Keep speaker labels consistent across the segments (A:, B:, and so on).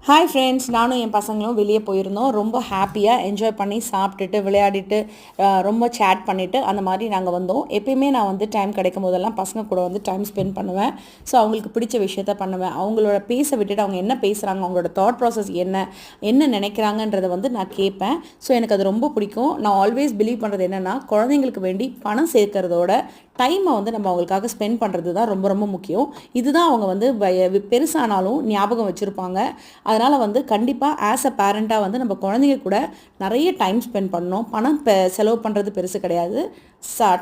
A: Hi friends, நானும் என் பசங்களும் வெளியே போயிருந்தோம். ரொம்ப ஹாப்பியாக என்ஜாய் பண்ணி சாப்பிட்டுட்டு விளையாடிட்டு ரொம்ப சேட் பண்ணிவிட்டு அந்த மாதிரி நாங்கள் வந்தோம். எப்பயுமே நான் வந்து டைம் கிடைக்கும் போதெல்லாம் பசங்க கூட வந்து டைம் ஸ்பெண்ட் பண்ணுவேன். ஸோ அவங்களுக்கு பிடிச்ச விஷயத்த பண்ணுவேன். அவங்களோட பேச விட்டுட்டு அவங்க என்ன பேசுகிறாங்க, அவங்களோட தாட் ப்ராசஸ் என்ன நினைக்கிறாங்கன்றதை வந்து நான் கேட்பேன். ஸோ எனக்கு அது ரொம்ப பிடிக்கும். நான் ஆல்வேஸ் பிலீவ் பண்ணுறது என்னென்னா, குழந்தைங்களுக்கு வேண்டி பணம் சேர்க்கறதோட டைமை வந்து நம்ம அவங்களுக்காக ஸ்பெண்ட் பண்ணுறது தான் ரொம்ப ரொம்ப முக்கியம். இதுதான் அவங்க வந்து பெருசானாலும் ஞாபகம் வச்சுருப்பாங்க. அதனால் வந்து கண்டிப்பாக ஆஸ் அ பேரண்ட்டாக வந்து நம்ம குழந்தைங்க கூட நிறைய டைம் ஸ்பெண்ட் பண்ணணும். பணம் செலவு பண்ணுறது பெருசு கிடையாது.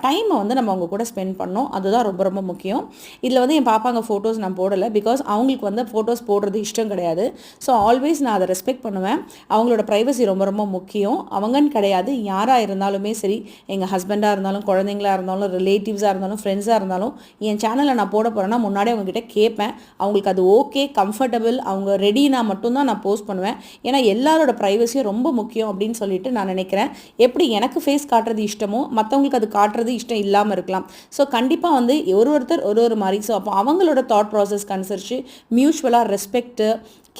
A: டைமை வந்து நம்ம அவங்க கூட ஸ்பெண்ட் பண்ணோம். அதுதான் ரொம்ப ரொம்ப முக்கியம். இதில் வந்து என் பாப்பாங்க ஃபோட்டோஸ் நான் போடலை. பிகாஸ் அவங்களுக்கு வந்து ஃபோட்டோஸ் போடுறது இஷ்டம் கிடையாது. ஸோ ஆல்வேஸ் நான் அதை ரெஸ்பெக்ட் பண்ணுவேன். அவங்களோட ப்ரைவசி ரொம்ப ரொம்ப முக்கியம். அவங்கன்னு கிடையாது, யாராக இருந்தாலுமே சரி, எங்கள் ஹஸ்பண்டாக இருந்தாலும், குழந்தைங்களாக இருந்தாலும், ரிலேட்டிவ்ஸாக இருந்தாலும், ஃப்ரெண்ட்ஸாக இருந்தாலும், என் சேனலில் நான் போட போகிறேன்னா முன்னாடியே அவங்ககிட்ட கேட்பேன். அவங்களுக்கு அது ஓகே, கம்ஃபர்டபுள், அவங்க ரெடினா மட்டும்தான் நான் போஸ்ட் பண்ணுவேன். ஏன்னா எல்லாரோட ப்ரைவசியும் ரொம்ப முக்கியம் அப்படின்னு சொல்லிட்டு நான் நினைக்கிறேன். எப்படி எனக்கு ஃபேஸ் காட்டுறது இஷ்டமோ மற்றவங்களுக்கு அது காட்டுறது இஷ்டம் இல்லாமல் இருக்கலாம். ஸோ கண்டிப்பாக வந்து ஒருத்தர் ஒரு மாதிரி. ஸோ அப்போ அவங்களோட தாட் ப்ராசஸ்க்கு அனுசரித்து மியூச்சுவலாக respect,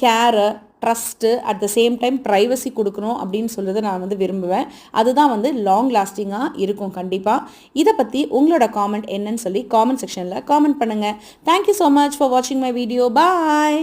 A: care, trust, at the same time privacy கொடுக்கணும் அப்படின்னு சொல்கிறத நான் வந்து விரும்புவேன். அதுதான் வந்து லாங் லாஸ்டிங்காக இருக்கும் கண்டிப்பாக. இதை பற்றி உங்களோட காமெண்ட் என்னன்னு சொல்லி காமெண்ட் செக்ஷனில் காமெண்ட் பண்ணுங்கள். தேங்க்யூ ஸோ மச் ஃபார் வாட்சிங் மை வீடியோ. பாய்.